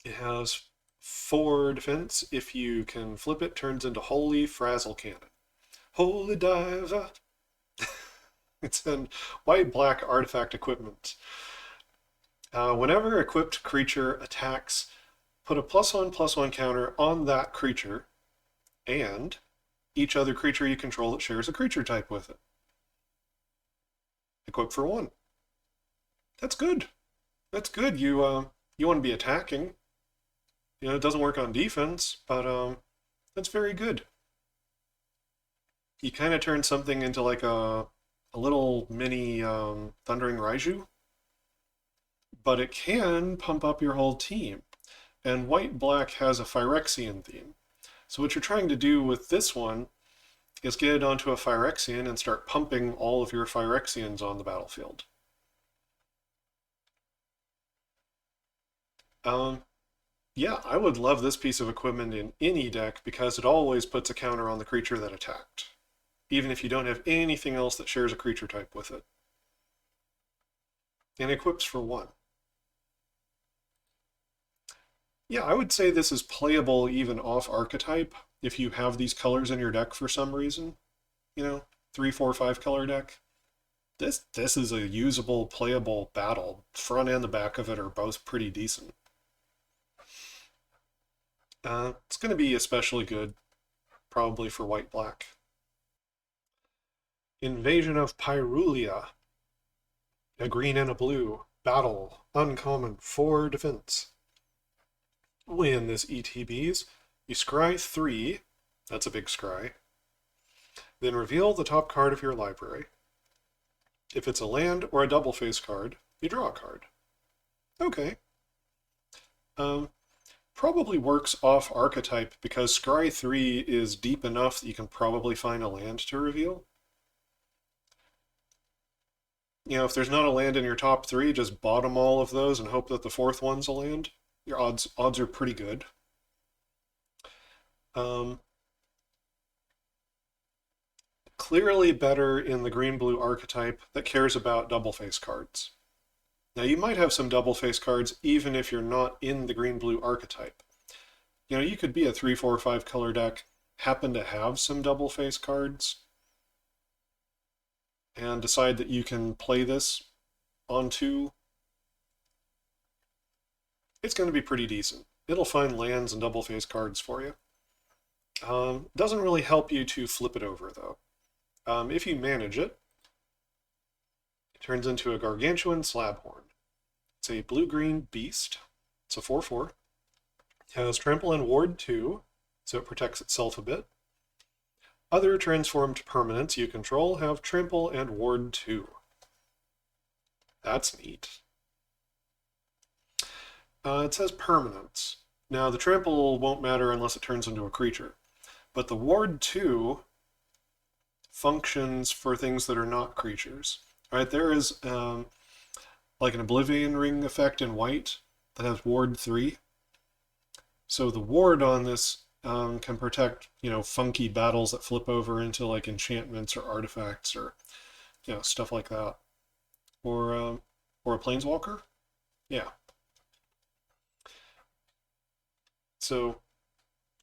It has 4 defense. If you can flip it, turns into Holy Frazzle Cannon. Holy Diver! It's in white-black artifact equipment. Whenever equipped creature attacks, put a +1/+1 counter on that creature, and each other creature you control that shares a creature type with it. Equip for 1. That's good. That's good. You want to be attacking. You know, it doesn't work on defense, but that's very good. You kind of turn something into like a little mini Thundering Raiju, but it can pump up your whole team. And white-black has a Phyrexian theme. So what you're trying to do with this one is get it onto a Phyrexian and start pumping all of your Phyrexians on the battlefield. Yeah, I would love this piece of equipment in any deck because it always puts a counter on the creature that attacked, even if you don't have anything else that shares a creature type with it. And equips for 1. Yeah, I would say this is playable even off archetype if you have these colors in your deck for some reason. You know, 3, 4, 5 color deck. This is a usable, playable battle. Front and the back of it are both pretty decent. It's going to be especially good, probably for white-black. Invasion of Pyrulia. A green and a blue. Battle. Uncommon. 4 defense. When this ETBs, you scry 3. That's a big scry. Then reveal the top card of your library. If it's a land or a double-face card, you draw a card. Okay. Probably works off archetype because Scry 3 is deep enough that you can probably find a land to reveal. You know, if there's not a land in your top 3, just bottom all of those and hope that the 4th one's a land. Your odds are pretty good. Clearly better in the green-blue archetype that cares about double-face cards. Now, you might have some double-face cards even if you're not in the green-blue archetype. You know, you could be a 3, 4, 5 color deck, happen to have some double-face cards, and decide that you can play this on 2. It's going to be pretty decent. It'll find lands and double-face cards for you. Doesn't really help you to flip it over, though. If you manage it, it turns into a Gargantuan Slabhorn. It's a blue-green beast. It's a 4/4. It has Trample and Ward 2, so it protects itself a bit. Other transformed permanents you control have Trample and Ward 2. That's neat. It says permanents. Now, the Trample won't matter unless it turns into a creature. But the Ward 2 functions for things that are not creatures. Right, there is like an Oblivion Ring effect in white that has Ward 3. So the ward on this can protect, funky battles that flip over into like enchantments or artifacts or, stuff like that. Or a planeswalker. Yeah. So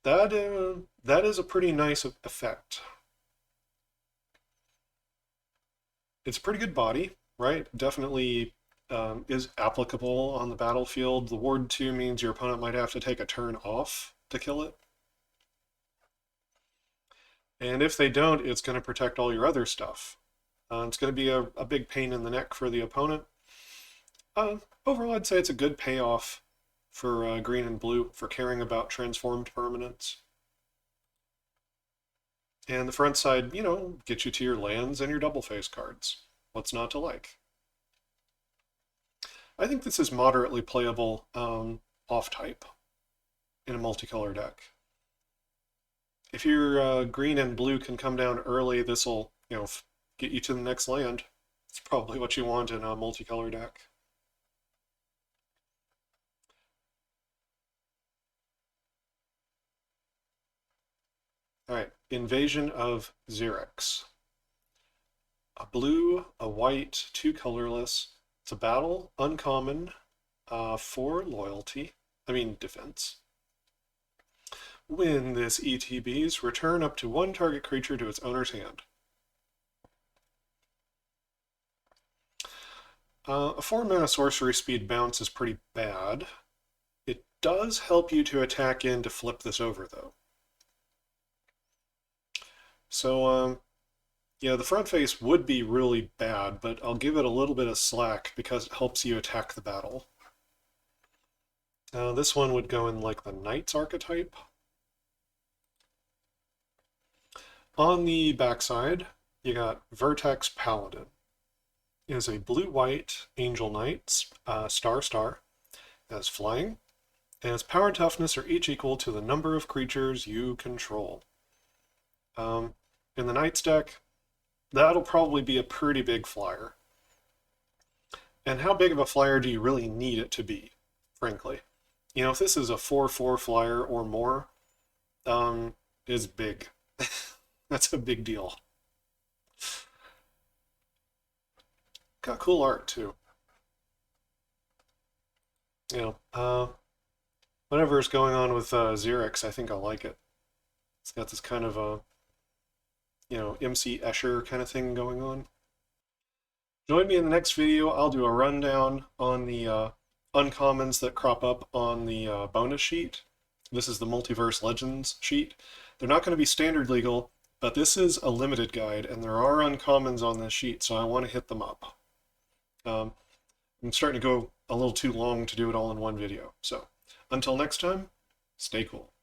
that is a pretty nice effect. It's a pretty good body, right? Definitely is applicable on the battlefield. The Ward 2 means your opponent might have to take a turn off to kill it. And if they don't, it's going to protect all your other stuff. It's going to be a big pain in the neck for the opponent. Overall, I'd say it's a good payoff for green and blue for caring about transformed permanents. And the front side, gets you to your lands and your double face cards. What's not to like? I think this is moderately playable off type in a multicolor deck. If your green and blue can come down early, this will, get you to the next land. It's probably what you want in a multicolor deck. All right, Invasion of Xerix. A blue, a white, 2 colorless. It's a battle, uncommon, 4 loyalty. Defense. When this ETBs, return up to 1 target creature to its owner's hand. A 4-mana sorcery speed bounce is pretty bad. It does help you to attack in to flip this over, though. So, yeah, the front face would be really bad, but I'll give it a little bit of slack because it helps you attack the battle. This one would go in like the Knights archetype. On the backside, you got Vertex Paladin. It is a blue-white Angel Knight, star, has flying, and its power and toughness are each equal to the number of creatures you control. In the Knights deck, that'll probably be a pretty big flyer. And how big of a flyer do you really need it to be, frankly? If this is a 4/4 flyer or more, it's big. That's a big deal. Got cool art, too. Whatever's going on with Xerix, I think I like it. It's got this kind of a, MC Escher kind of thing going on. Join me in the next video. I'll do a rundown on the uncommons that crop up on the bonus sheet. This is the Multiverse Legends sheet. They're not going to be standard legal, but this is a limited guide, and there are uncommons on this sheet, so I want to hit them up. I'm starting to go a little too long to do it all in one video. So until next time, stay cool.